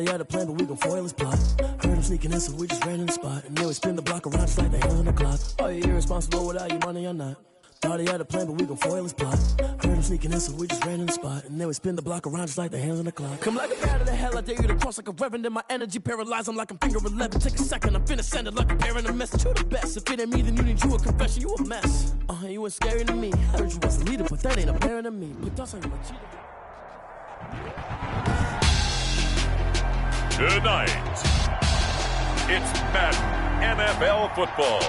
Thought he had a plan, but we gon' foil his plot. Heard him sneaking in, so we just ran in the spot. And then we spin the block around just like the hands on the clock. Are you irresponsible without your money or not? Thought he had a plan, but we gon' foil his plot. Heard him sneaking in, so we just ran in the spot. And then we spin the block around just like the hands on the clock. Come like a bat of the hell, I dare you to cross like a reverend. And my energy paralyzed, I'm like I'm finger 11. Take a second, I'm finna send it like a parent a message to the best. If it ain't me, then you need you a confession, you a mess. You ain't scary to me. Heard you was a leader, but that ain't apparent to me. Put thoughts on you, cheater. Tonight, it's Madden NFL football.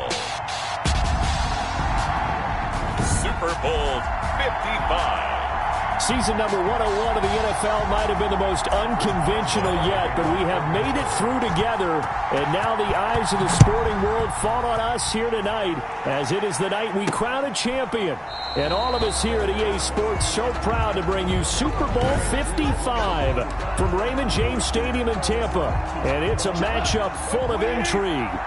Super Bowl 55. Season number 101 of the NFL might have been the most unconventional yet, but we have made it through together, and now the eyes of the sporting world fall on us here tonight, as it is the night we crown a champion. And all of us here at EA Sports so proud to bring you Super Bowl 55 from Raymond James Stadium in Tampa, and it's a matchup full of intrigue.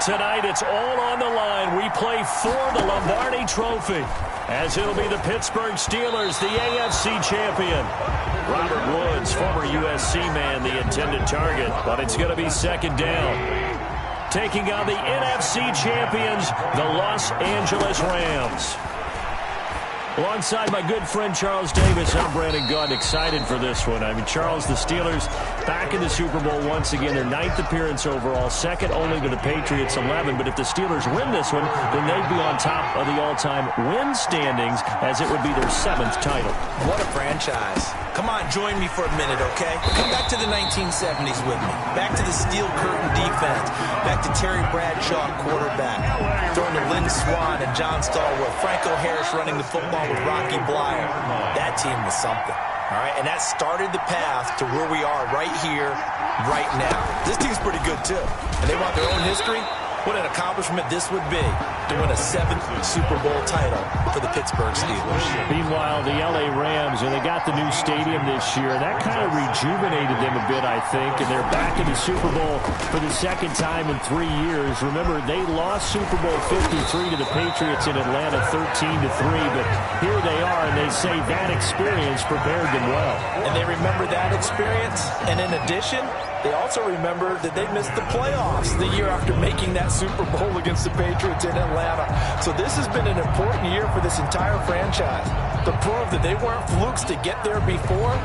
Tonight, it's all on the line. We play for the Lombardi Trophy, as it'll be the Pittsburgh Steelers, the AFC champion. Robert Woods, former USC man, the intended target, but it's going to be second down. Taking on the NFC champions, the Los Angeles Rams. Alongside my good friend Charles Davis, I'm Brandon Gunn, excited for this one. I mean, Charles, the Steelers back in the Super Bowl once again, their 9th appearance overall, second only to the Patriots' 11. But if the Steelers win this one, then they'd be on top of the all-time win standings, as it would be their 7th title. What a franchise. Come on, join me for a minute, okay? Come back to the 1970s with me. Back to the steel curtain defense. Back to Terry Bradshaw, quarterback. Throwing to Lynn Swann and John Stallworth. Franco Harris running the football with Rocky Blyer. That team was something. All right, and that started the path to where we are right here, right now. This team's pretty good, too. And they want their own history. What an accomplishment this would be to win a 7th Super Bowl title for the Pittsburgh Steelers. Meanwhile, the L.A. Rams, and they got the new stadium this year, and that kind of rejuvenated them a bit, I think, and they're back in the Super Bowl for the 2nd time in 3 years. Remember, they lost Super Bowl 53 to the Patriots in Atlanta 13-3, but here they are, and they say that experience prepared them well. And they remember that experience, and in addition, they also remember that they missed the playoffs the year after making that Super Bowl against the Patriots in Atlanta. So this has been an important year for this entire franchise to prove that they weren't flukes to get there before.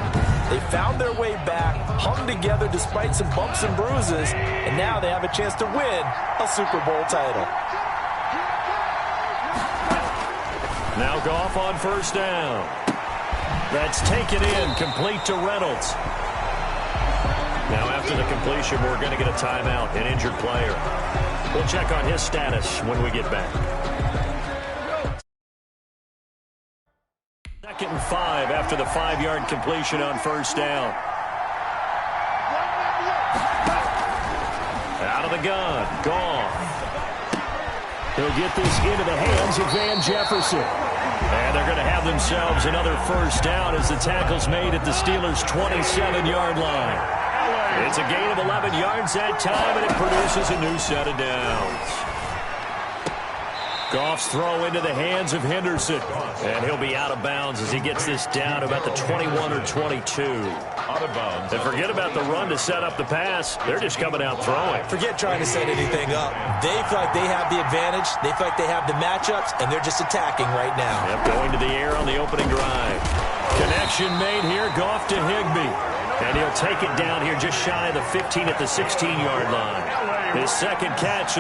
They found their way back, hung together despite some bumps and bruises, and now they have a chance to win a Super Bowl title. Now Goff on first down. That's taken in, complete to Reynolds. Now after the completion, we're going to get a timeout, an injured player. We'll check on his status when we get back. 2nd and 5 after the 5-yard completion on first down. Out of the gun, Goff. He'll get this into the hands of Van Jefferson. And they're going to have themselves another first down as the tackle's made at the Steelers' 27-yard line. It's a gain of 11 yards that time, and it produces a new set of downs. Goff's throw into the hands of Henderson, and he'll be out of bounds as he gets this down about the 21 or 22. Out of bounds. And forget about the run to set up the pass. They're just coming out throwing. Forget trying to set anything up. They feel like they have the advantage. They feel like they have the matchups, and they're just attacking right now. Yep, going to the air on the opening drive. Connection made here, Goff to Higbee. And he'll take it down here just shy of the 15 at the 16-yard line. His second catch.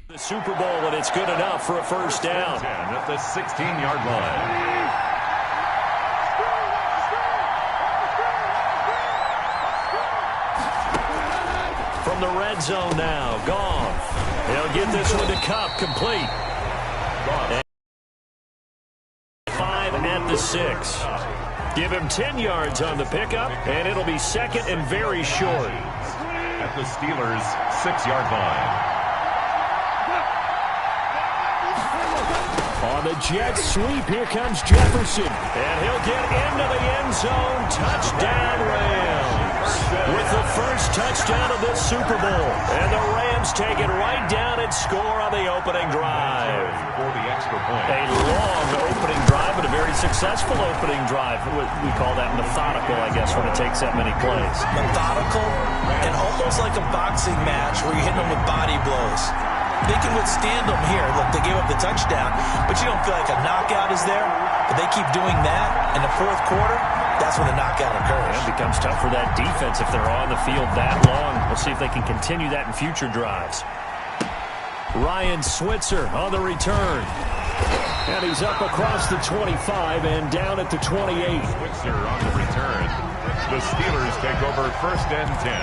The Super Bowl, and it's good enough for a first down. At the 16-yard line. From the red zone now, Goff. He'll get this one to Kupp, complete. And 5 at the 6. Give him 10 yards on the pickup, and it'll be second and very short. At the Steelers' 6-yard line. On the Jets sweep, here comes Jefferson. And he'll get into the end zone. Touchdown, Rams. With the first touchdown of this Super Bowl. And the Rams take it right down and score on the opening drive. For the extra point. A long opening drive, but a very successful opening drive. We call that methodical, I guess, when it takes that many plays. Methodical and almost like a boxing match where you're hitting them with body blows. They can withstand them here. Look, they gave up the touchdown, but you don't feel like a knockout is there. But they keep doing that in the fourth quarter, that's when the knockout occurs. It becomes tough for that defense if they're on the field that long. We'll see if they can continue that in future drives. Ryan Switzer on the return. And he's up across the 25 and down at the 28. Switzer on the return. The Steelers take over first and 10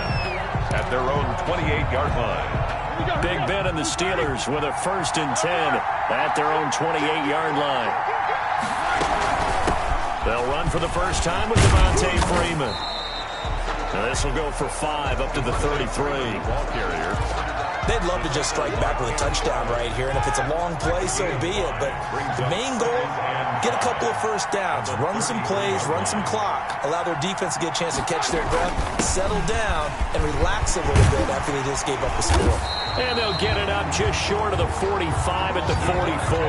at their own 28-yard line. Big Ben and the Steelers with a first and 10 at their own 28-yard line. They'll run for the first time with Devontae Freeman. Now this will go for 5 up to the 33. Ball carrier. They'd love to just strike back with a touchdown right here, and if it's a long play, so be it. But the main goal, get a couple of first downs, run some plays, run some clock, allow their defense to get a chance to catch their breath, settle down, and relax a little bit after they just gave up a score. And they'll get it up just short of the 45 at the 44.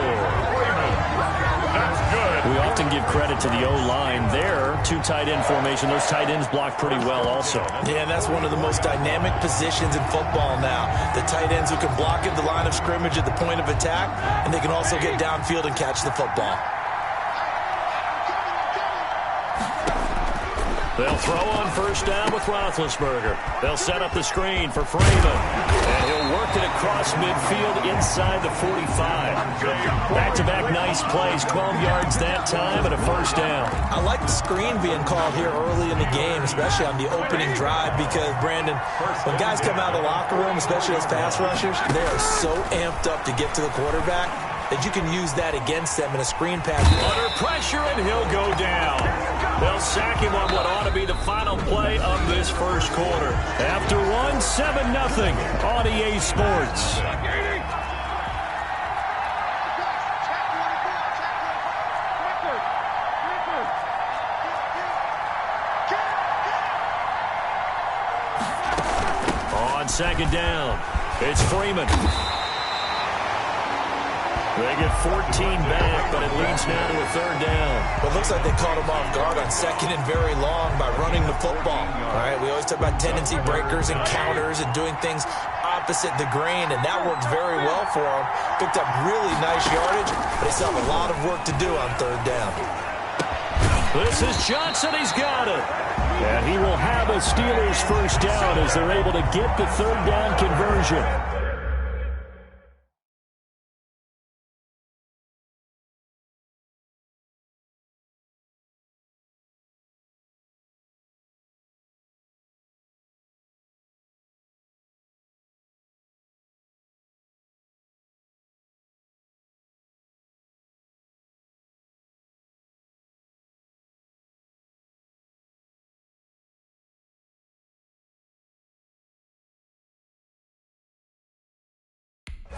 That's good. We often give credit to the O-line there. 2 tight end formation. Those tight ends block pretty well also. Yeah, and that's one of the most dynamic positions in football now. The tight ends who can block at the line of scrimmage at the point of attack, and they can also get downfield and catch the football. They'll throw on first down with Roethlisberger. They'll set up the screen for Freeman. And he'll work it across midfield inside the 45. Back-to-back nice plays, 12 yards that time and a first down. I like the screen being called here early in the game, especially on the opening drive, because, Brandon, when guys come out of the locker room, especially as pass rushers, they are so amped up to get to the quarterback that you can use that against them in a screen pass. Under pressure, and he'll go down. They'll sack him on what ought to be the final play of this first quarter. After 7-0 on EA Sports. On second down, it's Freeman. They get 14 back, but it leads now to a third down. Well, it looks like they caught him off guard on second and very long by running the football. All right, we always talk about tendency breakers and counters and doing things opposite the grain, and that worked very well for them. Picked up really nice yardage, but they still have a lot of work to do on third down. This is Johnson. He's got it. And he will have a Steelers first down as they're able to get the third down conversion.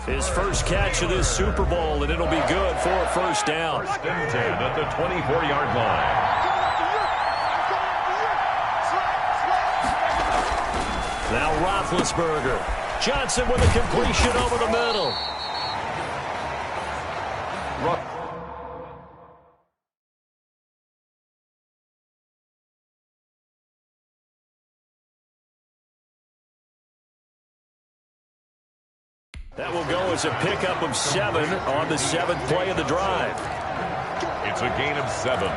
His first catch of this Super Bowl, and it'll be good for a first down. First and 10 at the 24-yard line. Now Roethlisberger. Johnson with a completion over the middle. That will go as a pickup of 7 on the 7th play of the drive. It's a gain of 7.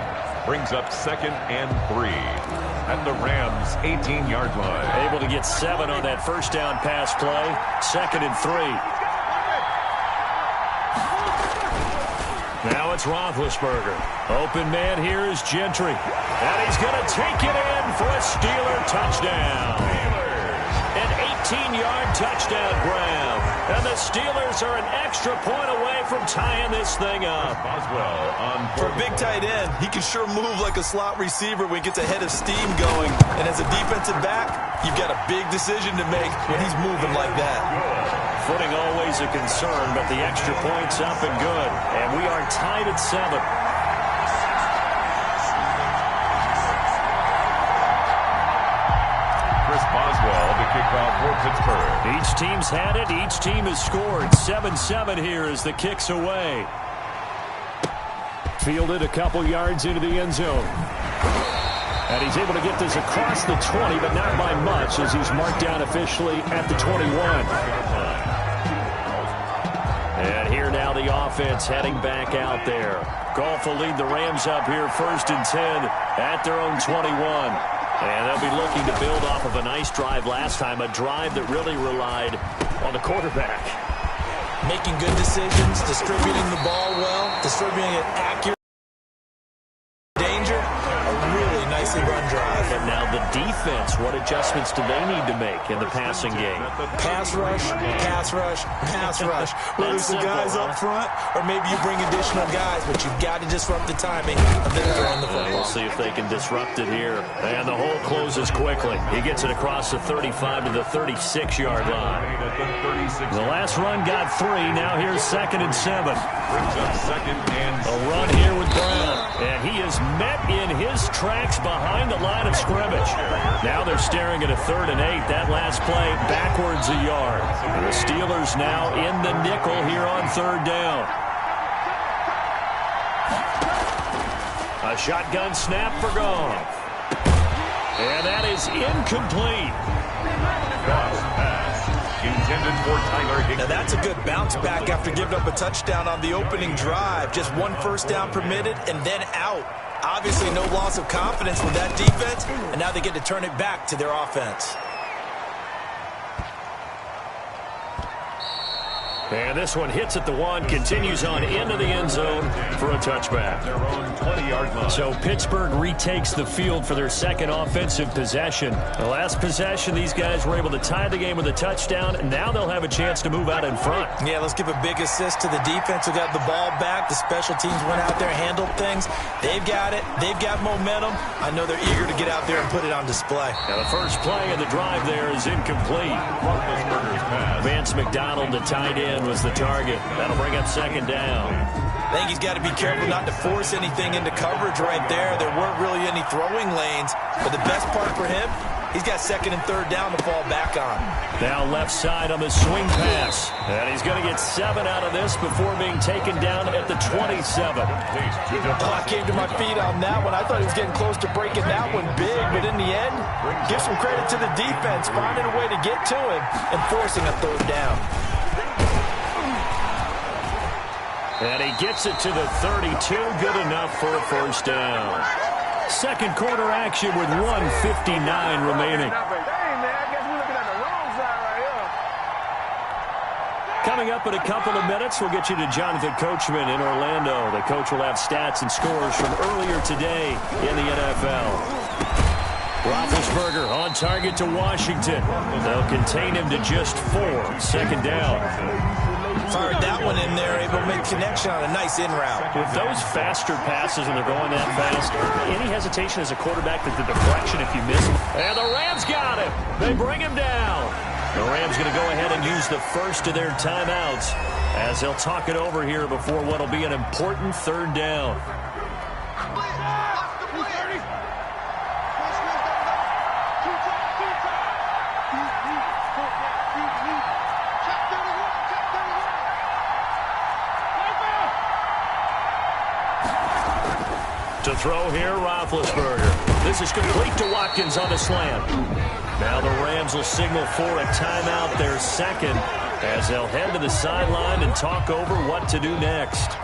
Brings up second and 3 at the Rams' 18-yard line. Able to get 7 on that first down pass play. Second and 3. Now it's Roethlisberger. Open man here is Gentry. And he's going to take it in for a Steeler touchdown. An 18-yard touchdown grab. And the Steelers are an extra point away from tying this thing up. For a big tight end, he can sure move like a slot receiver when he gets a head of steam going. And as a defensive back, you've got a big decision to make when he's moving like that. Footing always a concern, but the extra point's up and good. And we are tied at 7. Chris Boswell, the kickoff for Pittsburgh. Each team's had it. Each team has scored. 7-7 here as the kick's away. Fielded a couple yards into the end zone. And he's able to get this across the 20, but not by much as he's marked down officially at the 21. And here now the offense heading back out there. Goff will lead the Rams up here 1st and 10 at their own 21. And they'll be looking to build off of a nice drive last time, a drive that really relied on the quarterback. Making good decisions, distributing the ball well, distributing it accurately. Danger, a really nicely run drive. And now the defense, what adjustments do they need to make in the passing game? Pass rush, pass rush, pass rush. Whether it's the guys up front or maybe you bring additional guys, but you've got to disrupt the timing of them throwing the football. We'll see if they can disrupt it here. And the hole closes quickly. He gets it across the 35 to the 36-yard line. The last run got 3. Now here's 2nd and 7. A run here with Brown. And he is met in his tracks behind the line of scrimmage. Now they're staring at a 3rd and 8. That last play backwards a yard. And the Steelers now in the nickel here on 3rd down. A shotgun snap for Goff. And that is incomplete. Intended for Tyler Higbee. Now that's a good bounce back after giving up a touchdown on the opening drive. Just 1 first down permitted and then out. Obviously no loss of confidence with that defense, and now they get to turn it back to their offense. And this one hits at the 1, continues on into the end zone for a touchback. Their own 20-yard line. So Pittsburgh retakes the field for their 2nd offensive possession. The last possession, these guys were able to tie the game with a touchdown, and now they'll have a chance to move out in front. Yeah, let's give a big assist to the defense who got the ball back. The special teams went out there, handled things. They've got it. They've got momentum. I know they're eager to get out there and put it on display. Now the first play of the drive there is incomplete. Vance McDonald, the tight end, was the target. That'll bring up 2nd down. I think he's got to be careful not to force anything into coverage right there. There weren't really any throwing lanes, but the best part for him, he's got 2nd and 3rd down to fall back on. Now left side on the swing pass. And he's going to get 7 out of this before being taken down at the 27. I came to my feet on that one. I thought he was getting close to breaking that one big, but in the end, give some credit to the defense, finding a way to get to him and forcing a 3rd down. And he gets it to the 32. Good enough for a 1st down. 2nd quarter action with 1:59 remaining. Coming up in a couple of minutes, we'll get you to Jonathan Coachman in Orlando. The coach will have stats and scores from earlier today in the NFL. Roethlisberger on target to Washington. They'll contain him to just 4. 2nd down. Fired that one in there, able to make connection on a nice in route. With those faster passes and they're going that fast, any hesitation as a quarterback that the deflection if you miss him. And the Rams got him. They bring him down. The Rams going to go ahead and use the first of their timeouts as they'll talk it over here before what will be an important 3rd down. To throw here, Roethlisberger. This is complete to Watkins on a slant. Now the Rams will signal for a timeout, their 2nd, as they'll head to the sideline and talk over what to do next.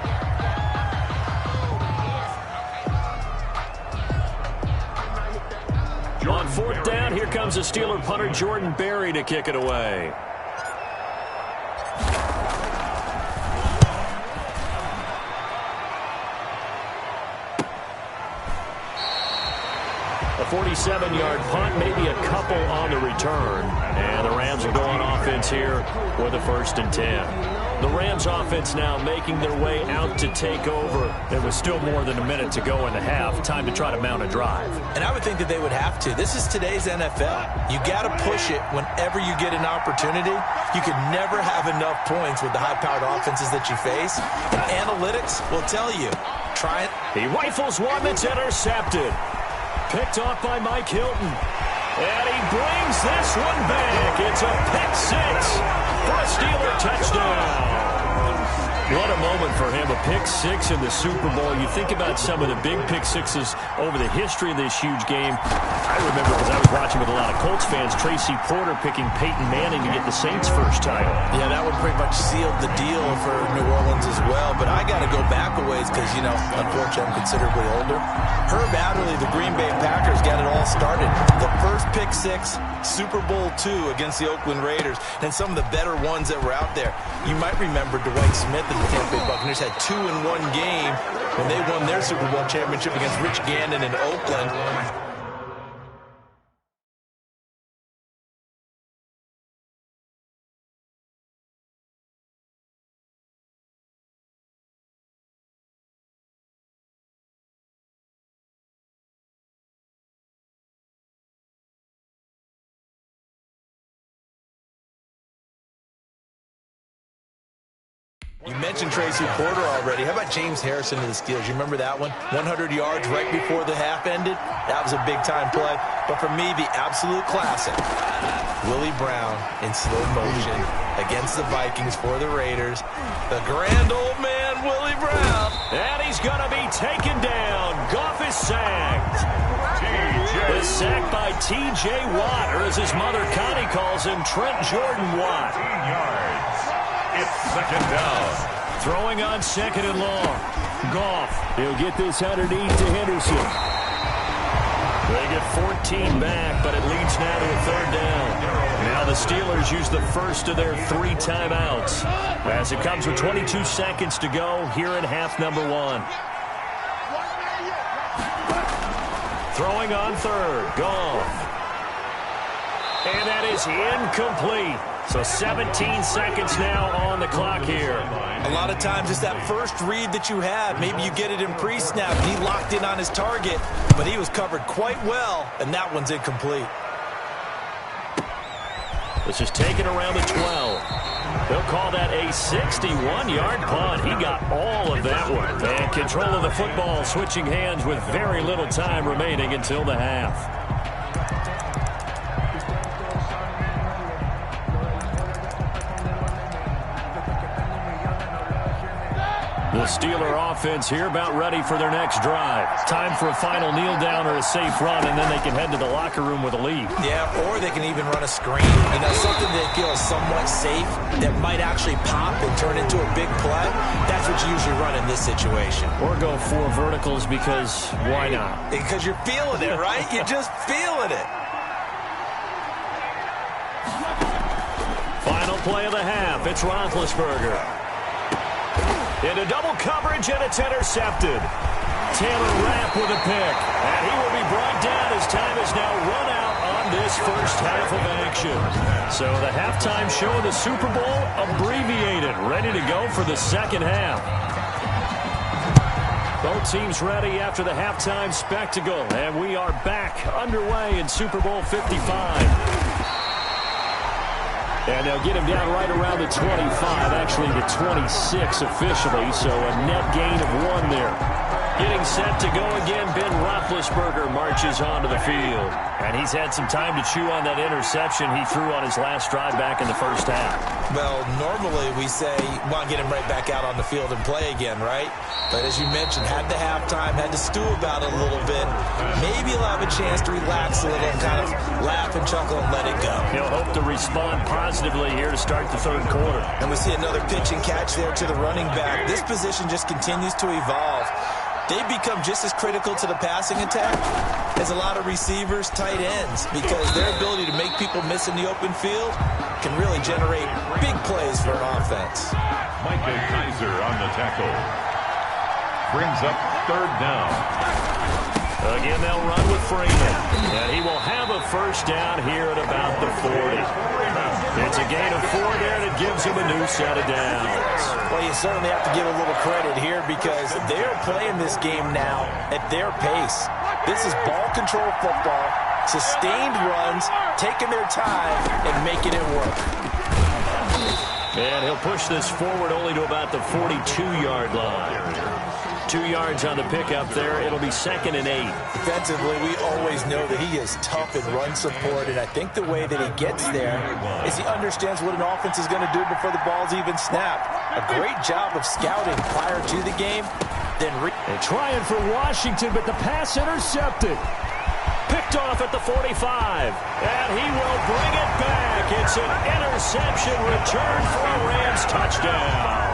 On 4th down, here comes the Steeler punter Jordan Berry to kick it away. 47-yard punt, maybe a couple on the return. And the Rams will go on offense here with a 1st and 10. The Rams offense now making their way out to take over. There was still more than a minute to go in the half. Time to try to mount a drive. And I would think that they would have to. This is today's NFL. You got to push it whenever you get an opportunity. You could never have enough points with the high-powered offenses that you face. And analytics will tell you. Try it. He rifles one that's intercepted. Picked off by Mike Hilton. And he brings this one back. It's a pick six for a Steeler touchdown. What a moment for him, a pick six in the Super Bowl. You think about some of the big pick sixes over the history of this huge game. I remember, because I was watching with a lot of Colts fans, Tracy Porter picking Peyton Manning to get the Saints' first title. Yeah, that one pretty much sealed the deal for New Orleans as well. But I got to go back a ways because, you know, unfortunately I'm considerably older. Herb Adderley, the Green Bay Packers, got it all started. The first pick six, Super Bowl II against the Oakland Raiders, and some of the better ones that were out there. You might remember Dwight Smith and the Tampa Bay Buccaneers had 2 in one game when they won their Super Bowl championship against Rich Gannon in Oakland. You mentioned Tracy Porter already. How about James Harrison to the Steelers? You remember that one? 100 yards right before the half ended. That was a big-time play. But for me, the absolute classic, Willie Brown in slow motion against the Vikings for the Raiders. The grand old man, Willie Brown. And he's going to be taken down. Goff is sacked. The sack by T.J. Watt, or as his mother Connie calls him, Trent Jordan Watt. 15 yards. It's 2nd down. Throwing on 2nd and long. Goff. He'll get this underneath to Henderson. They get 14 back, but it leads now to a 3rd down. Now the Steelers use the first of their 3 timeouts as it comes with 22 seconds to go here in half number 1. Throwing on 3rd. Goff. And that is incomplete. So 17 seconds now on the clock here. A lot of times it's that first read that you have. Maybe you get it in pre-snap. He locked in on his target, but he was covered quite well, and that one's incomplete. This is taken around the 12. They'll call that a 61-yard punt. He got all of that one. And control of the football switching hands with very little time remaining until the half. The Steeler offense here about ready for their next drive. Time for a final kneel down or a safe run, and then they can head to the locker room with a lead. Yeah, or they can even run a screen. You know, something that feels somewhat safe that might actually pop and turn into a big play. That's what you usually run in this situation. Or go 4 verticals because why not? Because you're feeling it, right? You're just feeling it. Final play of the half. It's Roethlisberger. Into double coverage, and it's intercepted. Taylor Rapp with a pick. And he will be brought down as time is now run out on this first half of action. So the halftime show of the Super Bowl abbreviated, ready to go for the second half. Both teams ready after the halftime spectacle. And we are back underway in Super Bowl 55. And they'll get him down right around the 25, actually the 26 officially, so a net gain of 1 there. Getting set to go again, Ben Roethlisberger marches onto the field. And he's had some time to chew on that interception he threw on his last drive back in the first half. Well, normally we say, well, get him right back out on the field and play again, right? But as you mentioned, had the halftime, had to stew about it a little bit. Maybe he'll have a chance to relax a little and kind of laugh and chuckle and let it go. He'll hope to respond positively here to start the 3rd quarter. And we see another pitch and catch there to the running back. This position just continues to evolve. They've become just as critical to the passing attack as a lot of receivers, tight ends, because their ability to make people miss in the open field can really generate big plays for an offense. Micah Kaiser on the tackle. Brings up 3rd down. Again, they'll run with Freeman. And he will have a first down here at about the 40. It's a gain of 4 there, and it gives him a new set of downs. Well, you certainly have to give a little credit here because they're playing this game now at their pace. This is ball control football, sustained runs, taking their time, and making it work. And he'll push this forward only to about the 42-yard line. 2 yards on the pickup there. It'll be 2nd and 8. Defensively, we always know that he is tough in run support, and I think the way that he gets there is he understands what an offense is going to do before the ball's even snapped. A great job of scouting prior to the game. Then they're trying for Washington, but the pass intercepted. Picked off at the 45, and he will bring it back. It's an interception return for a Rams touchdown.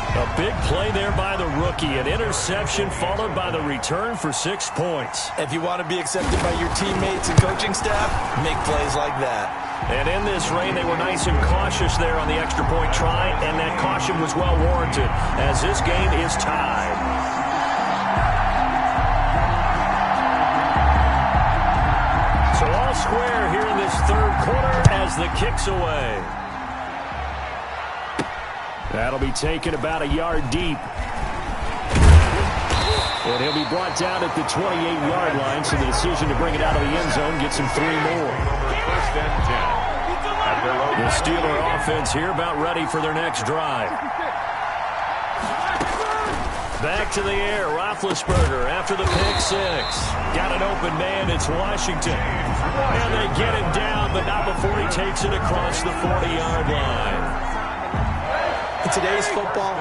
A big play there by the rookie. An interception followed by the return for 6 points. If you want to be accepted by your teammates and coaching staff, make plays like that. And in this rain, they were nice and cautious there on the extra point try, and that caution was well warranted as this game is tied. So all square here in this third quarter as the kick's away. That'll be taken about a yard deep. And he'll be brought down at the 28-yard line, so the decision to bring it out of the end zone gets him 3 more. First and 10. The Steeler offense here about ready for their next drive. Back to the air, Roethlisberger after the pick 6. Got an open man, it's Washington. And they get him down, but not before he takes it across the 40-yard line. In today's football,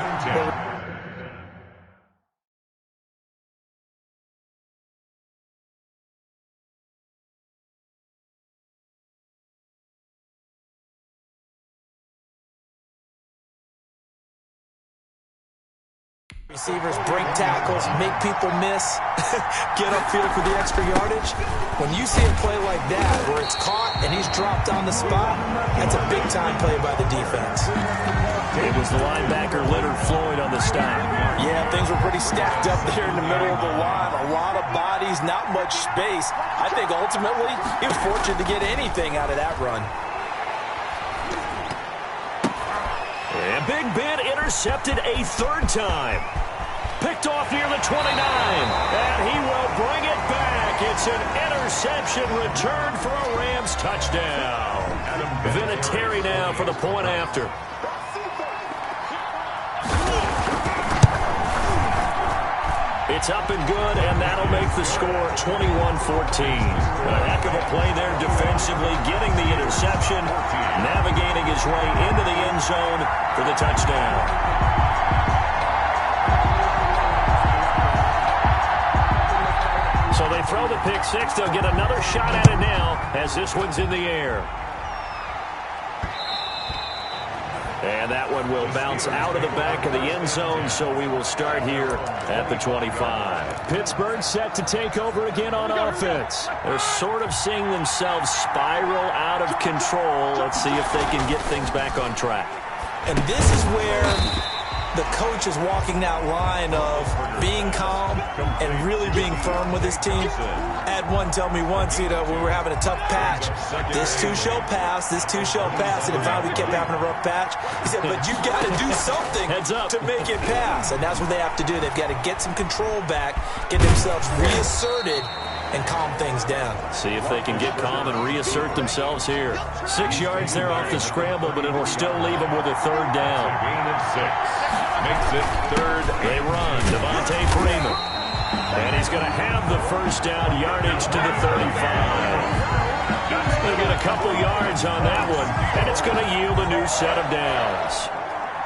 receivers break tackles, make people miss, get upfield for the extra yardage. When you see a play like that where it's caught and he's dropped on the spot, that's a big-time play by the defense. It was the linebacker Leonard Floyd on the stop. Yeah, things were pretty stacked up there in the middle of the line. A lot of bodies, not much space. I think ultimately he was fortunate to get anything out of that run. And Big Ben intercepted a 3rd time. Picked off near the 29. And he will bring it back. It's an interception return for a Rams touchdown. Vinatieri now for the point after. It's up and good, and that'll make the score 21-14. A heck of a play there defensively, getting the interception, navigating his way into the end zone for the touchdown. So they throw the pick 6. They'll get another shot at it now as this one's in the air. And that one will bounce out of the back of the end zone, so we will start here at the 25. Pittsburgh set to take over again on offense. They're sort of seeing themselves spiral out of control. Let's see if they can get things back on track. And this is where the coach is walking that line of being calm and really being firm with his team. I had one tell me once, when we were having a tough patch, this too shall pass, this too shall pass, and if we kept having a rough patch, he said, but you got to do something to make it pass, and that's what they have to do. They've got to get some control back, get themselves reasserted, and calm things down. See if they can get calm and reassert themselves here. 6 yards there off the scramble, but it'll still leave them with a 3rd down. Gain of 6. Makes it 3rd. They run. Devontae Freeman. And he's going to have the first down, yardage to the 35. They'll get a couple yards on that one, and it's going to yield a new set of downs.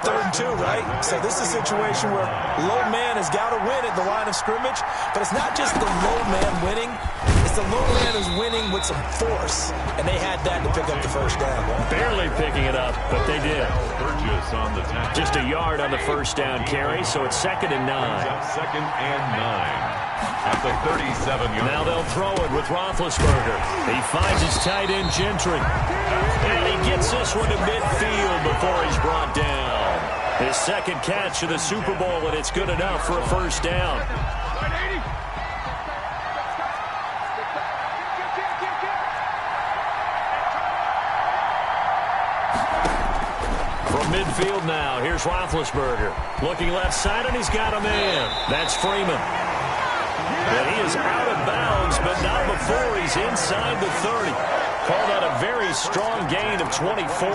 3rd and 2, right? So this is a situation where low man has got to win at the line of scrimmage, but it's not just the low man winning. It's the low man who's winning with some force, and they had that to pick up the first down. Barely picking it up, but they did. Burgess on the tackle. Just a yard on the first down carry, so it's 2nd and 9. 2nd and 9. At the 37-yard. Now they'll throw it with Roethlisberger. He finds his tight end Gentry. And he gets this one to midfield before he's brought down. His 2nd catch of the Super Bowl, and it's good enough for a first down. midfield now. Here's Roethlisberger. Looking left side, and he's got a man. That's Freeman. And he is out of bounds, but not before he's inside the 30. Call that a very strong gain of 24.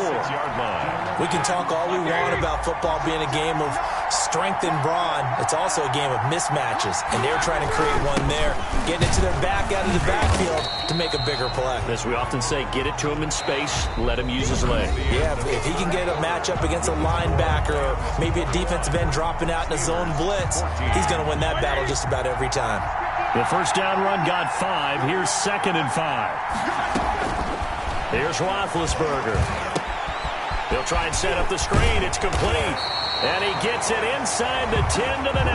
We can talk all we want about football being a game of strength and brawn. It's also a game of mismatches, and they're trying to create one there, getting it to their back out of the backfield to make a bigger play. As we often say, get it to him in space, let him use his leg. Yeah, if he can get a matchup against a linebacker or maybe a defensive end dropping out in a zone blitz, he's going to win that battle just about every time. The first down run got 5. Here's 2nd and 5. Here's Roethlisberger. He'll try and set up the screen. It's complete. And he gets it inside the 10 to the 9.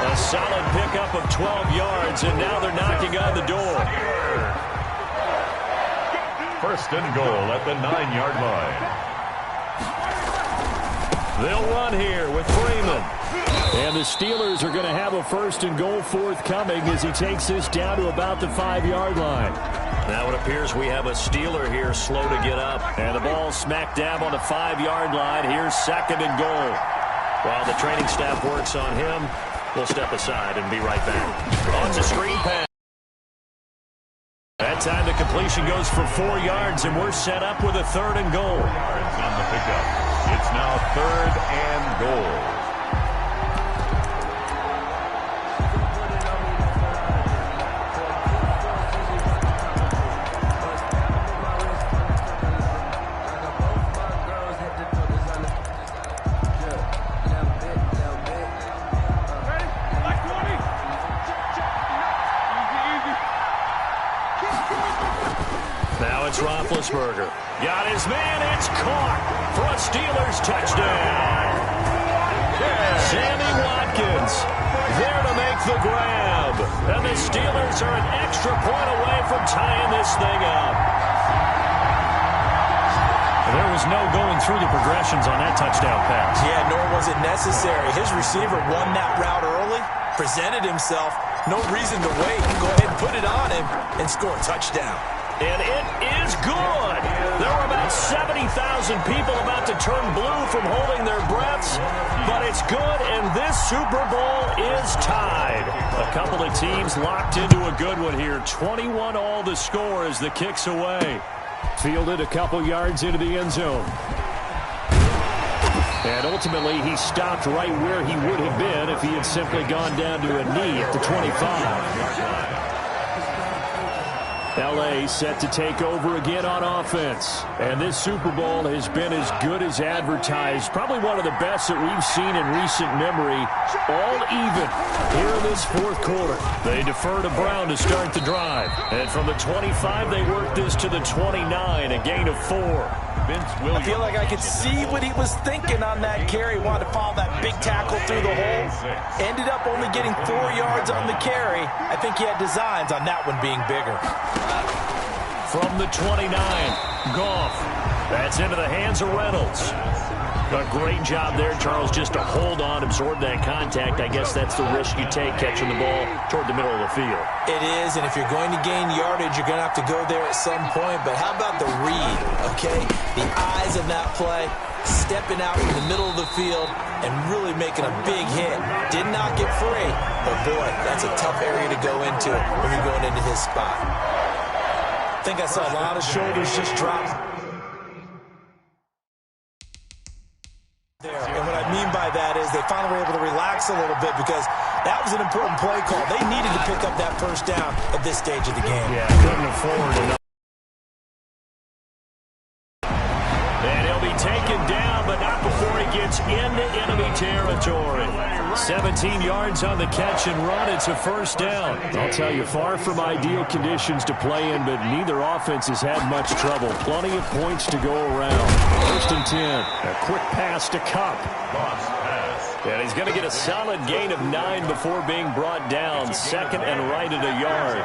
A solid pickup of 12 yards, and now they're knocking on the door. First and goal at the 9-yard line. They'll run here with Freeman. And the Steelers are going to have a first and goal forthcoming as he takes this down to about the 5-yard line. Now it appears we have a Steeler here slow to get up. And the ball smack dab on the 5-yard line. Here's 2nd and goal. While the training staff works on him, we'll step aside and be right back. On the screen pass. That time the completion goes for 4 yards, and we're set up with a 3rd and goal. Yards on the pickup. It's now 3rd and goal. Roethlisberger got his man. It's caught for a Steelers touchdown. Sammy Watkins there to make the grab. And the Steelers are an extra point away from tying this thing up. There was no going through the progressions on that touchdown pass. Yeah, nor was it necessary. His receiver won that route early, presented himself. No reason to wait. Go ahead and put it on him and score a touchdown. And it is good. There were about 70,000 people about to turn blue from holding their breaths, but it's good, and this Super Bowl is tied. A couple of teams locked into a good one here. 21 all the score as the kick's away. Fielded a couple yards into the end zone. And ultimately, he stopped right where he would have been if he had simply gone down to a knee at the 25. L.A. set to take over again on offense. And this Super Bowl has been as good as advertised. Probably one of the best that we've seen in recent memory. All even here in this 4th quarter. They defer to Brown to start the drive. And from the 25, they work this to the 29, a gain of 4. I feel like I could see what he was thinking on that carry. Wanted to follow that big tackle through the hole. Ended up only getting 4 yards on the carry. I think he had designs on that one being bigger. From the 29, Goff. That's into the hands of Reynolds. A great job there, Charles, just to hold on, absorb that contact. I guess that's the risk you take catching the ball toward the middle of the field. It is, and if you're going to gain yardage, you're going to have to go there at some point. But how about the read, okay? The eyes of that play, stepping out in the middle of the field and really making a big hit. Did not get free, but boy, that's a tough area to go into when you're going into his spot. I think I saw a lot of shoulders just drop. And what I mean by that is they finally were able to relax a little bit because that was an important play call. They needed to pick up that first down at this stage of the game. Yeah, couldn't afford enough. And he'll be taken down, but not before he gets into enemy territory. 17 yards on the catch and run. It's a first down. I'll tell you, far from ideal conditions to play in, but neither offense has had much trouble. Plenty of points to go around. First and 10. A quick pass to Kupp. And he's going to get a solid gain of 9 before being brought down. 2nd and right at a yard.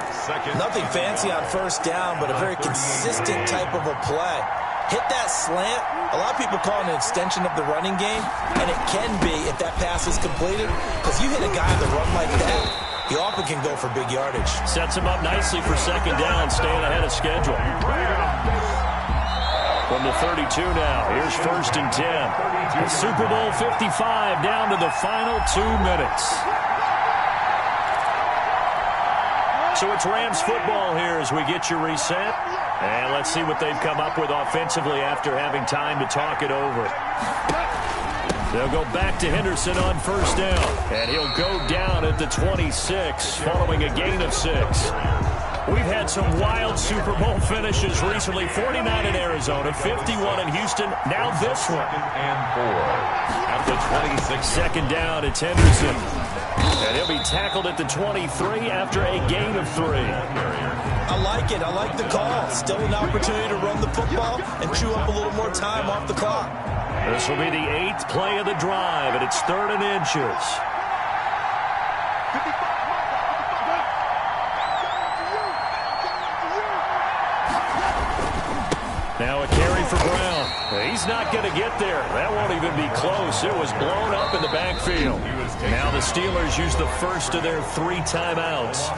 Nothing fancy on first down, but a very consistent type of a play. Hit that slant. A lot of people call it an extension of the running game, and it can be if that pass is completed, because you hit a guy on the run like that, he often can go for big yardage. Sets him up nicely for 2nd down, staying ahead of schedule. from the 32 now. Here's 1st and 10. The Super Bowl 55 down to the final 2 minutes. So it's Rams football here as we get you reset. And let's see what they've come up with offensively after having time to talk it over. They'll go back to Henderson on 1st down. And he'll go down at the 26 following a gain of 6. We've had some wild Super Bowl finishes recently. 49 in Arizona, 51 in Houston, now this one. 2nd and 4 at the 26. 2nd down, it's Henderson. And he'll be tackled at the 23 after a gain of 3. I like it. I like the call. Still an opportunity to run the football and chew up a little more time off the clock. This will be the 8th play of the drive, and it's 3rd and inches. Now a carry for Brown. He's not going to get there. That won't even be close. It was blown up in the backfield. Now the Steelers use the first of their 3 timeouts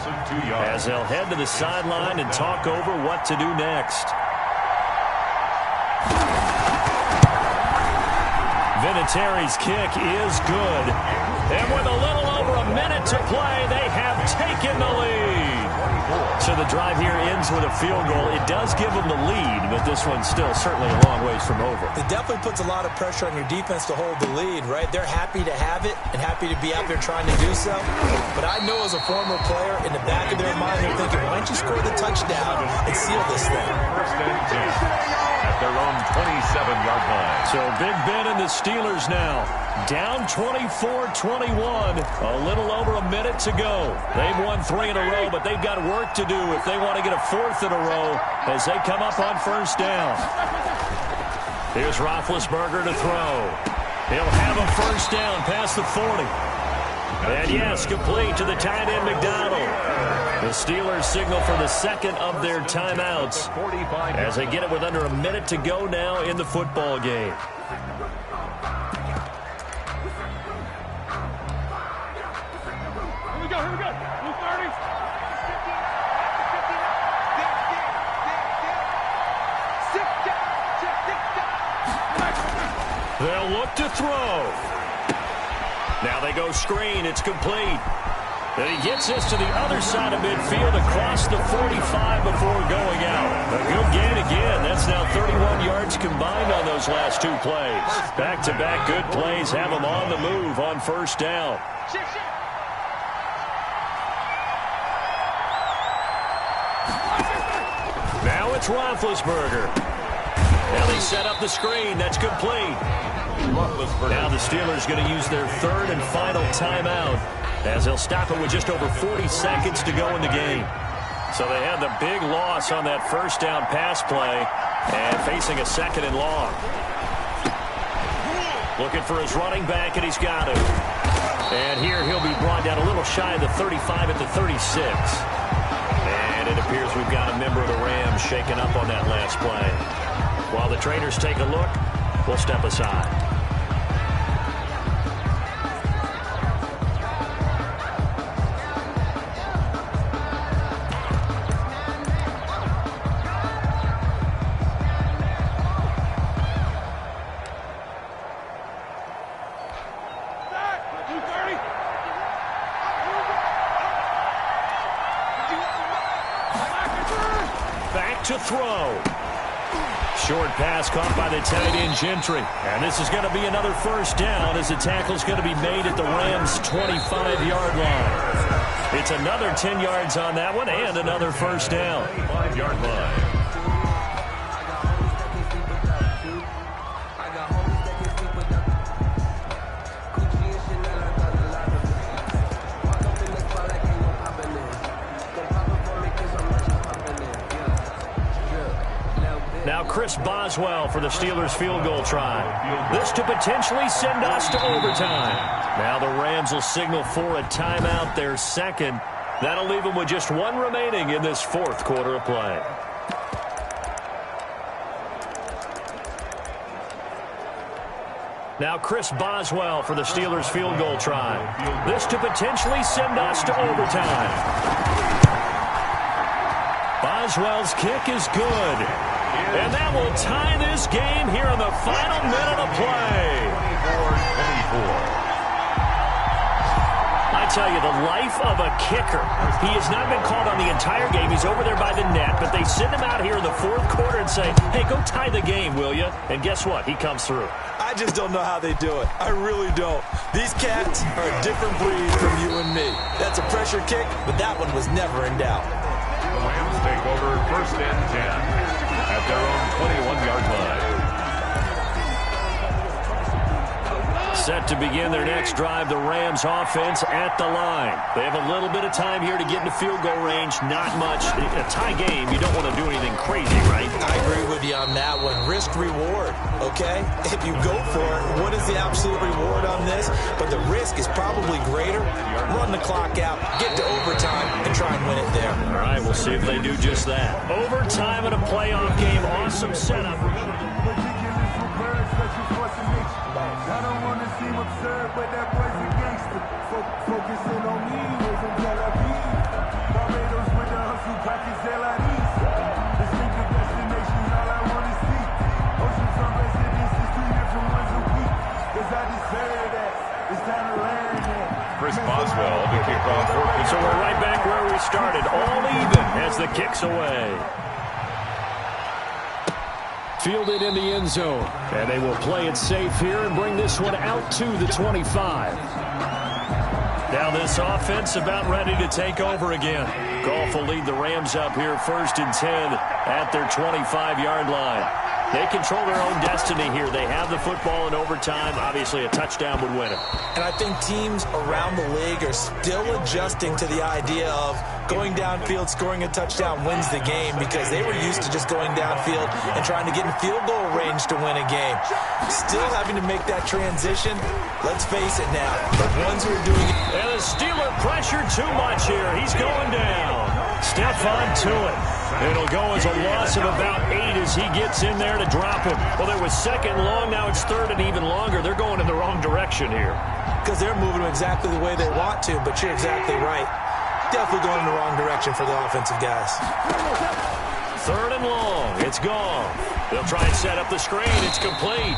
as they'll head to the sideline and talk over what to do next. Vinatieri's kick is good. And with a little over a minute to play, they have taken the lead. So the drive here ends with a field goal. It does give them the lead, but this one's still certainly a long ways from over. It definitely puts a lot of pressure on your defense to hold the lead, right? They're happy to have it and happy to be out there trying to do so. But I know as a former player, in the back of their mind, they're thinking, why don't you score the touchdown and seal this thing? 1st and 10 at their own 27-yard line. So Big Ben and the Steelers now down 24-21. A little over a minute to go. They've won 3 in a row, but they've got work to do if they want to get a 4th in a row as they come up on 1st down. Here's Roethlisberger to throw. He'll have a 1st down past the 40. And yes, complete to the tight end McDonald. The Steelers signal for the 2nd of their timeouts as they get it with under a minute to go now in the football game. Here we go. Blue 30. They'll look to throw. Now they go screen. It's complete. And he gets this to the other side of midfield across the 45 before going out. A good gain again. That's now 31 yards combined on those last 2 plays. Back-to-back good plays have them on the move on 1st down. Now it's Roethlisberger. And they set up the screen. That's complete. Now the Steelers going to use their 3rd and final timeout as they'll stop it with just over 40 seconds to go in the game. So they had the big loss on that 1st down pass play and facing a 2nd and long. Looking for his running back, and he's got it. And here he'll be brought down a little shy of the 35 at the 36. And it appears we've got a member of the Rams shaken up on that last play. While the trainers take a look, we'll step aside. To throw. Short pass caught by the tight end Gentry. And this is going to be another 1st down as the tackle's going to be made at the Rams' 25-yard line. It's another 10 yards on that one and another 1st down. 5-yard line. Now Chris Boswell for the Steelers field goal try. This to potentially send us to overtime. Now the Rams will signal for a timeout, their 2nd. That'll leave them with just 1 remaining in this 4th quarter of play. Now Chris Boswell for the Steelers field goal try. This to potentially send us to overtime. Boswell's kick is good. And that will tie this game here in the final minute of play. 24-24. I tell you, the life of a kicker. He has not been called on the entire game. He's over there by the net, but they send him out here in the fourth quarter and say, hey, go tie the game, will you? And guess what? He comes through. I just don't know how they do it. I really don't. These cats are a different breed from you and me. That's a pressure kick, but that one was never in doubt. The Rams take over first and 10 at their own 21-yard line. Set to begin their next drive, the Rams offense at the line. They have a little bit of time here to get into field goal range. Not much. A tie game, you don't want to do anything crazy, right? I agree with you on that one. Risk reward, okay? If you go for it, what is the absolute reward on this? But the risk is probably greater. Run the clock out, get to overtime, and try and win it there. All right, we'll see if they do just that. Overtime in a playoff game. Awesome setup. I don't want to seem absurd, but that boy's a gangster. Focusing on me, was in Tel Aviv. Barbados with the hustle, pockets LIDs. Distinctive destinations, all I want to see. Oceanfront residences, 3 different ones a week. Cause I deserve that. It's time to learn that. Chris Boswell to kick off. So we're right back where we started. All even as the kick's away. Fielded in the end zone. And they will play it safe here and bring this one out to the 25. Now this offense about ready to take over again. Goff will lead the Rams up here first and 10 at their 25-yard line. They control their own destiny here. They have the football in overtime. Obviously, a touchdown would win it. And I think teams around the league are still adjusting to the idea of going downfield, scoring a touchdown wins the game, because they were used to just going downfield and trying to get in field goal range to win a game. Still having to make that transition. Let's face it now, the ones who are doing it. And the Steeler pressure too much here. He's going down. Stephon Tuitt. It'll go as a loss of about 8 as he gets in there to drop him. Well, there was second long. Now it's third and even longer. They're going in the wrong direction here. Because they're moving exactly the way they want to, but you're exactly right. Definitely going in the wrong direction for the offensive guys. Third and long. It's gone. They'll try and set up the screen. It's complete.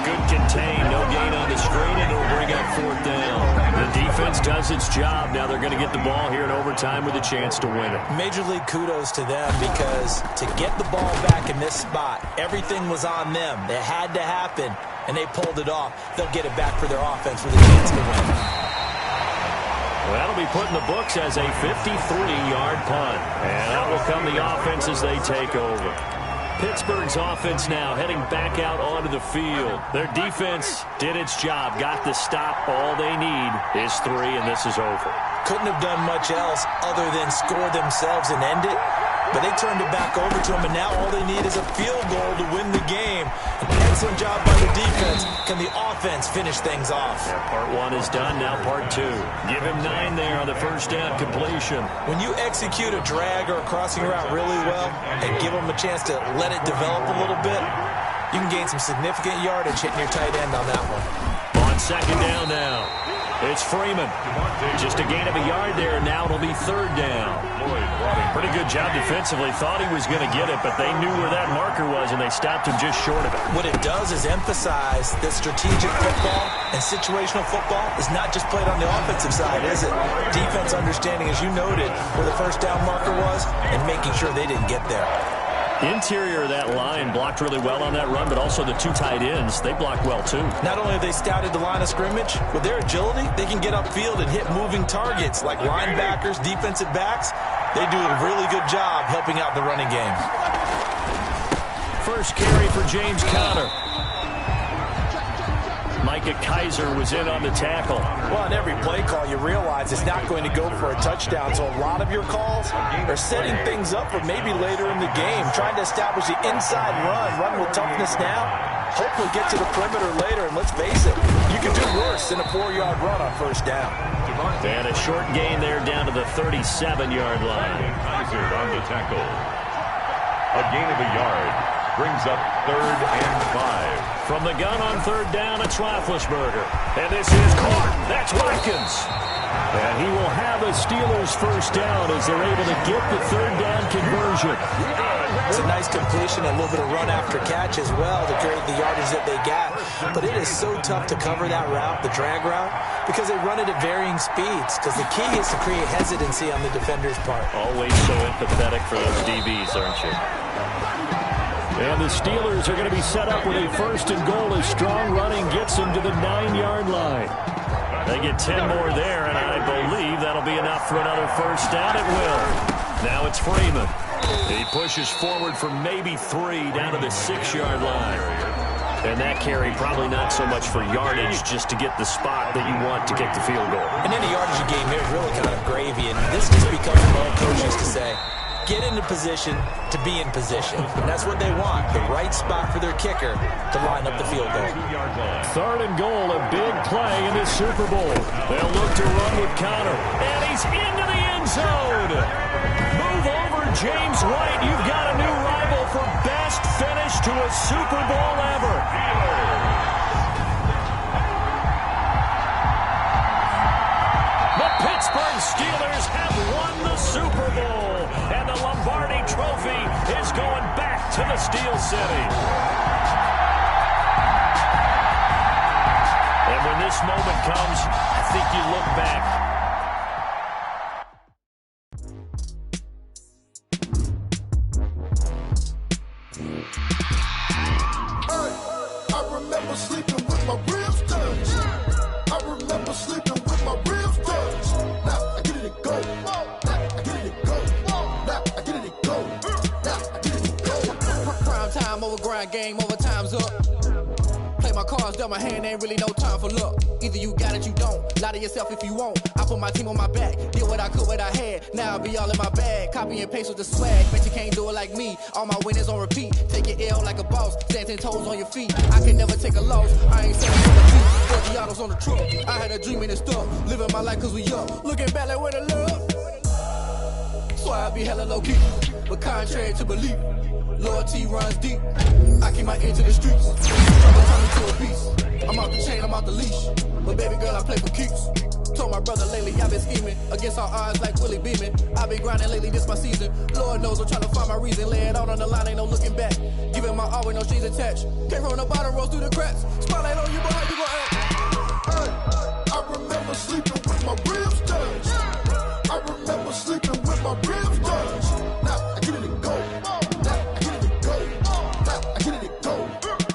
Good contain. No gain on the screen, and it'll bring up fourth down. The defense does its job. Now they're going to get the ball here in overtime with a chance to win it. Major league kudos to them, because to get the ball back in this spot, everything was on them. It had to happen, and they pulled it off. They'll get it back for their offense with a chance to win. Well, that'll be put in the books as a 53-yard punt. And out will come the offense as they take over. Pittsburgh's offense now heading back out onto the field. Their defense did its job, got the stop. All they need is 3, and this is over. Couldn't have done much else other than score themselves and end it. But they turned it back over to them, and now all they need is a field goal to win the game. An excellent job by the defense. Can the offense finish things off? Yeah, part 1 is done, now part 2. Give him 9 there on the first down completion. When you execute a drag or a crossing route really well and give them a chance to let it develop a little bit, you can gain some significant yardage hitting your tight end on that one. On second down now, it's Freeman. Just a gain of a yard there, and now it'll be third down. Pretty good job defensively. Thought he was going to get it, but they knew where that marker was, and they stopped him just short of it. What it does is emphasize that strategic football and situational football is not just played on the offensive side, is it? Defense understanding, as you noted, where the first down marker was and making sure they didn't get there. Interior of that line blocked really well on that run, but also the 2 tight ends, they blocked well too. Not only have they scouted the line of scrimmage, with their agility, they can get upfield and hit moving targets like linebackers, defensive backs. They do a really good job helping out the running game. First carry for James Conner. Micah Kaiser was in on the tackle. Well, on every play call, you realize it's not going to go for a touchdown, so a lot of your calls are setting things up for maybe later in the game, trying to establish the inside run with toughness now, hopefully get to the perimeter later, and let's face it, you can do worse than a 4-yard run on first down. And a short gain there down to the 37-yard line. Kaiser on the tackle. A gain of a yard. Brings up 3rd and 5. From the gun on 3rd down, it's Roethlisberger. And this is caught. That's Watkins. And he will have a Steelers first down as they're able to get the 3rd down conversion. It's a nice completion, a little bit of run after catch as well to create the yardage that they got. But it is so tough to cover that route, the drag route, because they run it at varying speeds. Because the key is to create hesitancy on the defender's part. Always so empathetic for those DBs, aren't you? And the Steelers are going to be set up with a 1st and goal as strong running gets them to the 9-yard line. They get 10 more there, and I believe that'll be enough for another first down. It will. Now it's Freeman. He pushes forward for maybe 3 down to the 6-yard line. And that carry probably not so much for yardage, just to get the spot that you want to kick the field goal. And any yardage game here is really kind of gravy, and this just becomes what coaches to say. Get into position to be in position. And that's what they want, the right spot for their kicker to line up the field goal. 3rd and goal, a big play in this Super Bowl. They'll look to run with Connor. And he's into the end zone. Move over, James White. You've got a new rival for best finish to a Super Bowl ever. The Pittsburgh Steelers have won the Super Bowl. And the Lombardi Trophy is going back to the Steel City. And when this moment comes, I think you look back. I remember sleeping with my ribs touched. I remember sleeping with my ribs touched. Now I get it go. I get it go. I get it go. I get it go. Prime time over grind game, overtime's up. Play my cards, dealt my hand, ain't really no time for luck. Either you got it, you don't. Lie to yourself if you won't. I put my team on my back, did what I could, what I had. Now I be all in my bag, copy and paste with the swag. Bet you can't do it like me. All my winners on repeat. Take your L like a boss, stand 10 toes on your feet. I can never take a loss. I ain't selling for the teeth. 40 autos on the truck. I had a dream and it's stuck. Living my life cause we up. Looking back like where the love. So I be hella low key, but contrary to belief, loyalty runs deep. I keep my ear to the streets. Trouble turn me to a beast. I'm out the chain, I'm out the leash. But baby girl, I play for keeps. Told my brother lately, I've been scheming against all odds like Willie Beeman. I've been grinding lately, this my season. Lord knows I'm trying to find my reason. Lay it out on the line, ain't no looking back. Giving my all with no strings attached. Came from the bottom, rose through the cracks. Spotlight on you, boy, how you gon' act? I remember sleeping with my ribs touched. I remember sleeping with my ribs touched. Now I get it go. Now I get it go. Now I get it go.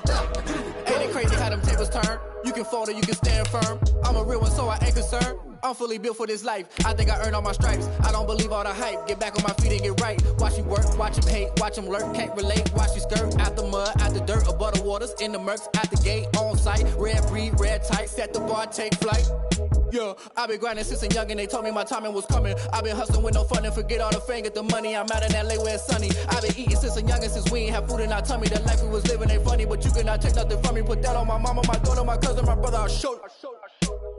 Now I get it go. Ain't it crazy how them tables turn? You can fold or you can stand firm. I'm a real one, so I ain't concerned. I'm fully built for this life. I think I earned all my stripes. I don't believe all the hype. Get back on my feet and get right. Watch you work, watch him hate, watch him lurk. Can't relate, watch you skirt. Out the mud, out the dirt, above the waters, in the murks, out the gate, on site. Red breed, red tight, set the bar, take flight. Yeah, I been grinding since a young and they told me my timing was coming. I been hustling with no fun and forget all the fame, get the money. I'm out in LA where it's sunny. I been eating since a young and since we ain't have food in our tummy. The life we was living ain't funny, but you cannot take nothing from me. Put that on my mama, my daughter, my cousin, my brother, I'll show you.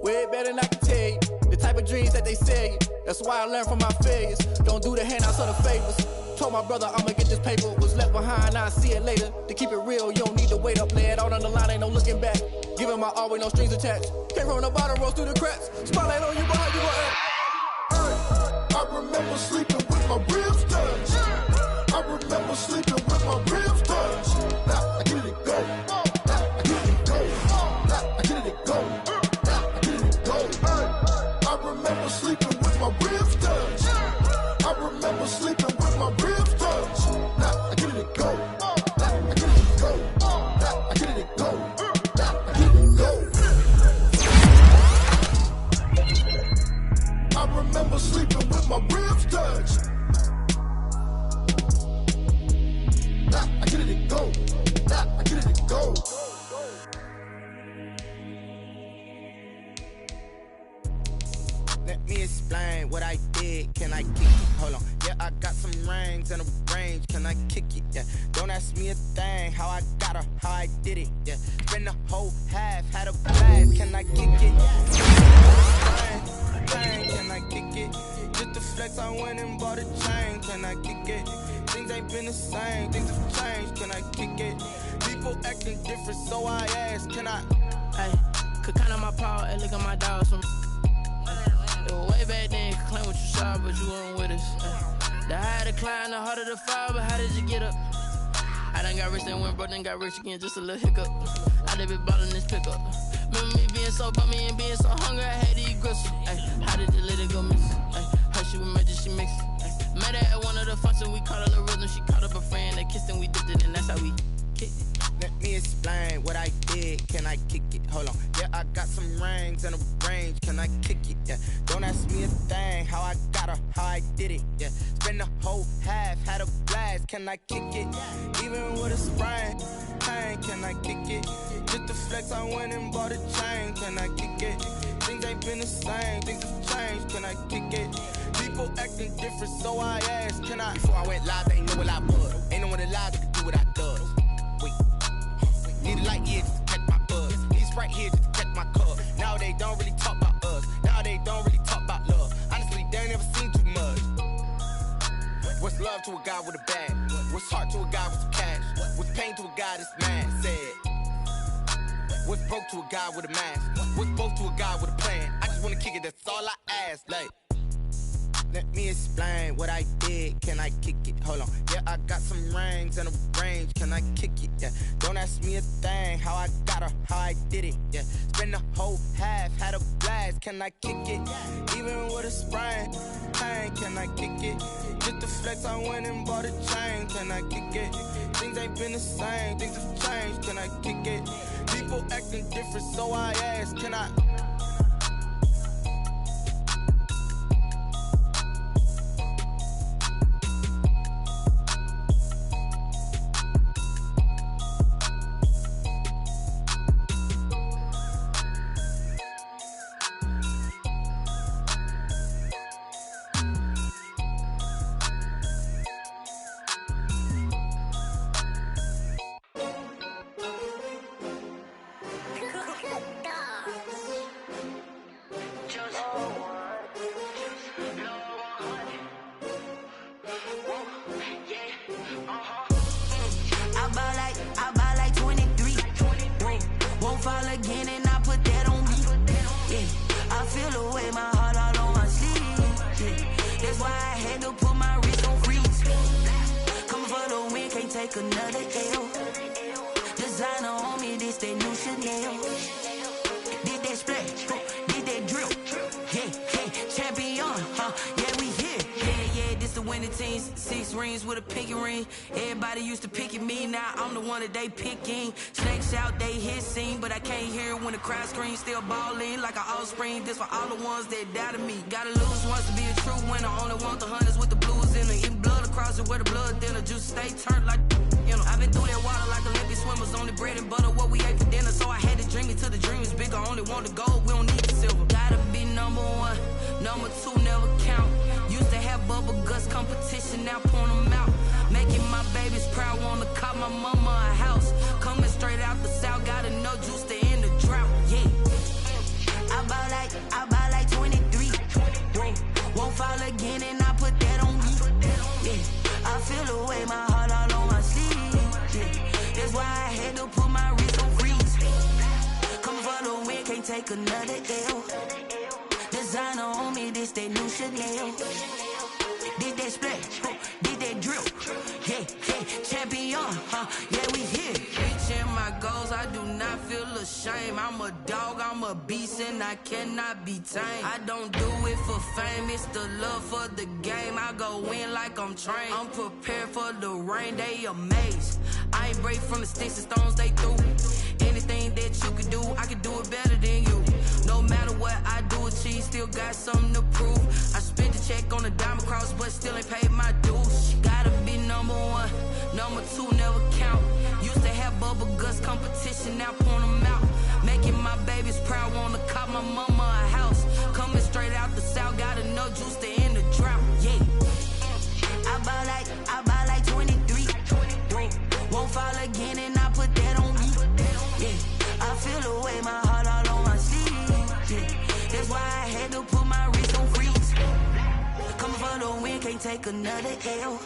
Way better than I can tell you. The type of dreams that they sell you. That's why I learned from my failures. Don't do the handouts or the favors. Told my brother I'ma get this paper. Was left behind, I'll see it later. To keep it real, you don't need to wait up. Lay it out on the line, ain't no looking back. Giving my all with no strings attached. Came from the bottom, rose through the cracks. Spotlight on you, boy, how you gon' act? I remember sleeping with my ribs touched. I remember sleeping with my ribs touched. Now I get it go. Now I get it go. Now I get it go. Now I get it go. I remember sleeping with my ribs touched. I remember sleeping with my ribs touched. Now I get it go. Now I get it go. Now I get it go. Now I get it go. I remember sleeping with my ribs touched. Now I get it go. Now I get it go. Let me explain what I did. Can I kick it? Hold on. Yeah, I got some rings and a range. Can I kick it? Yeah. Don't ask me a thing. How I got her, how I did it. Yeah. Spend the whole half, had a blast. Can I kick it? Can I kick it? Just to flex, I went and bought a chain. Can I kick it? Things Things ain't been the same, things have changed, can I kick it? People acting different, so I ask, can I? Hey, could count on my power, and look at my dogs from. It was way back then, could claim what you saw, but you weren't with us. The higher the climb, the harder the fall, but how did you get up? I done got rich and went broke, then got rich again, just a little hiccup. I done been ballin' this pickup. Remember me being so bummy and being so hungry, I had to eat gristle. Ay, how did you let it go miss? Ay, her she was magic, she mixed. Met her at one of the functions, we caught her the rhythm. She caught up a friend, they kissed and we dipped it, and that's how we kicked it. Let me explain what I did, can I kick it? Hold on, yeah, I got some rings and a range, can I kick it? Yeah, don't ask me a thing, how I got her, how I did it. Yeah, spend the whole half, had a blast, can I kick it? Even with a sprain, pain, can I kick it? Just to flex, I went and bought a chain, can I kick it? Things ain't been the same, things have changed, can I kick it? People acting different, so I asked, can I? Before I went live, they ain't know what I was. Ain't no one alive that could do what I does. Wait, need a light here just to catch my buzz. Need Sprite here just to catch my cup. Now they don't really talk about us. Now they don't really talk about love. Honestly, they ain't never seen too much. What's love to a guy with a bag? What's heart to a guy with some cash? What's pain to a guy that's mad? Said. What's broke to a guy with a mask? What's both to a guy with a plan? I just wanna kick it, that's all I ask. Like, let me explain what I did, can I kick it? Hold on, yeah, I got some rings and a range, can I kick it? Yeah, don't ask me a thing, how I got her, how I did it. Yeah, spend the whole half, had a blast, can I kick it? Even with a sprain, pain, can I kick it? Just to flex, I went and bought a chain, can I kick it? Things ain't been the same, things have changed, can I kick it? People acting different, so I ask, can I? They picking snakes out, they hissing, but I can't hear when the crowd screams. Still balling like an offspring. This for all the ones that doubted me. Gotta lose once to be a true winner. Only want the hunters with the blues in it. Eating blood across it where the blood dinner. Juice stay turned like, you know. I've been through that water like Olympic swimmers. Only bread and butter what we ate for dinner. So I had to dream it till the dream is bigger. Only want the gold, we don't need the silver. Gotta be number one, number two never count. Used to have bubble guts competition, now point them out. Making my babies proud, wanna call my mama a house. Coming straight out the south, gotta know juice to end the drought, yeah. I buy like 23. Whoa, won't fall again and I put that on me. Yeah, I feel the way, my heart all on my sleeve. Yeah, that's why I had to put my wrist on freeze. Coming for the win, can't take another L. Designer on me, this that new Chanel. Did that splash, did that drill. Yeah, champion, yeah, we here. Reaching my goals, I do not feel ashamed. I'm a dog, I'm a beast, and I cannot be tamed. I don't do it for fame, it's the love for the game. I go in like I'm trained. I'm prepared for the rain, they amazed. I ain't break from the sticks and stones they threw. Anything that you can do, I can do it better than you. No matter what I do, achieve, still got something to prove. I spent the check on the diamond cross, but still ain't paid my dues. Gotta be number one, number two never count. Used to have bubble guts competition, now point them out. Making my babies proud, wanna call my mama a house. Coming straight out the south, gotta know juice to end the drought, yeah. I buy like 23. Whoa, won't fall again and I put that on me. Yeah, I feel the way, my heart all on my sleeve. Yeah, that's why I had to put my wrist on freeze. Coming for the win, can't take another L.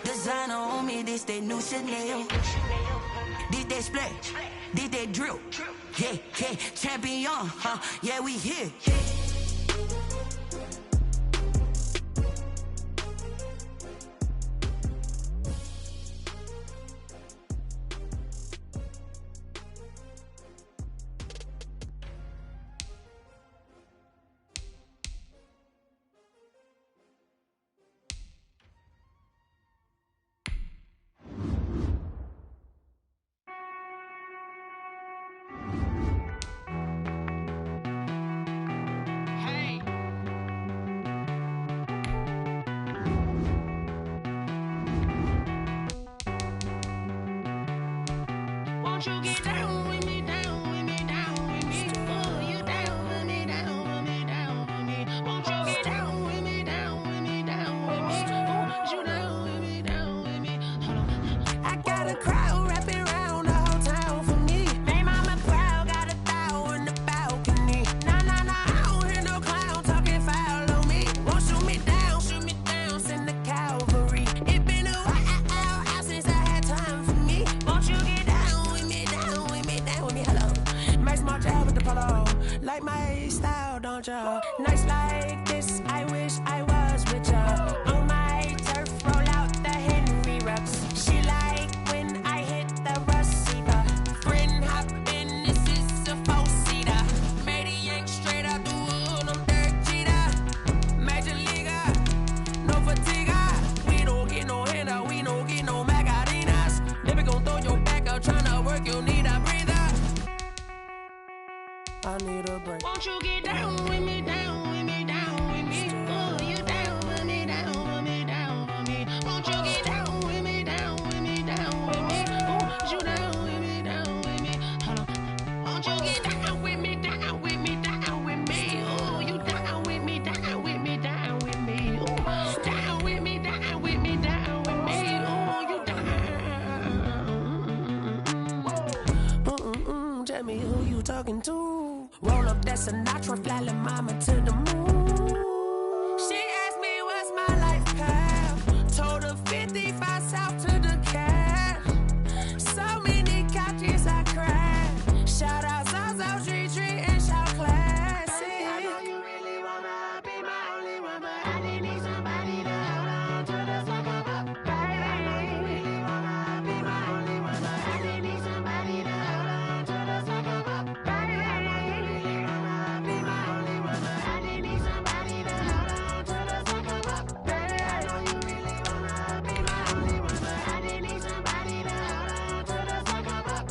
Designer on me, this that new Chanel. Did that splash, did that drill. Yeah, yeah, champion, huh? Yeah, we here. Won't you get down with me, down with me, down with me? Oh, you down with me, down with me, down with me. Won't you get down with me, down with me, down with me? Oh, you down with me, down with me? Hold on. I got a crowd wrapping around the whole town for me. Made mama proud, got a thou in the balcony. Nah, nah, nah, I don't hear no clown talking foul on me. Won't shoot me down, send the cavalry. It been a while since I had time for me. Won't you get down with me, down with me, down with me? Hello. Nice small job with the polo. Like my style, don't ya? Nice like this, I wish I was with ya. On my turf, roll out the Henry reps. She like when I hit the receiver. Friend hop in, this is a four-seater. Made a yank straight out the wood, I'm dirt cheater. Major leaguer, no fatigue. We don't get no handout, we don't get no Macarinas. Never gon' throw your back out, tryna work, you need a breather. I need a break. Won't you get down with me, down with me, down with me? Oh, you down with me, down with me, down with me? Won't you get down with me, down with me, down with me? Oh, you down with me, down with me? Hold on. Won't you get down with me, down with me, down with me? Oh, you down with me, down with me, down with me? Oh, down with me, down with me, down with me? Oh, you down. Tell me who you talking to. Roll up that Sinatra, fly la mama to the moon. She asked me what's my life path. Told her 55 south to the cat. So many couches I cried. Shout out Zaza, Tree, and shout classic. I know you really wanna be my only one, but I didn't need somebody to hold on to the sucker up. Baby, I know you really wanna be my only one, but I didn't need somebody to hold on to the sucker up. Baby, I know you really wanna be my only one, but I didn't need somebody to hold on to the sucker up. Baby, I know you really wanna be my only one, but I didn't need somebody to hold on to the sucker up.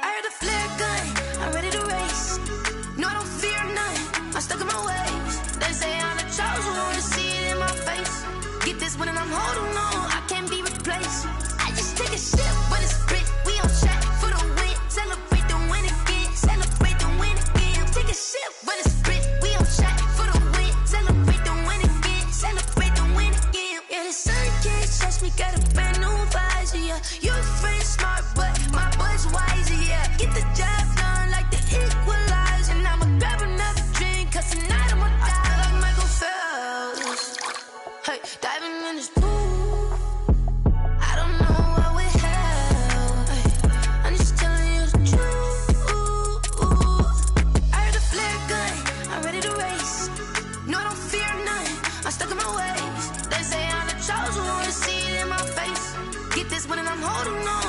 I heard the flare gun, I'm ready to race. No, I don't fear none, I'm stuck in my ways. They say I'm the chosen one, to see it in my face. Get this one and I'm holding on, I can't be replaced. I just take a sip when it's split, we on track for the win. Celebrate the win again, celebrate the win again. Take a sip when it's split, we on track for the win. Celebrate the win again, celebrate the win again. Yeah, the sun can't touch me, got a brand new visor, yeah. You're a friend smart, but my boy's wiser, yeah. Get the job done like the equalizer. And I'ma grab another drink, cause tonight I'ma die like Michael Phelps. Hey, dive face. No, I don't fear nothing. I'm stuck in my ways. They say I'm the chosen one, see it in my face. Get this one and I'm holding on.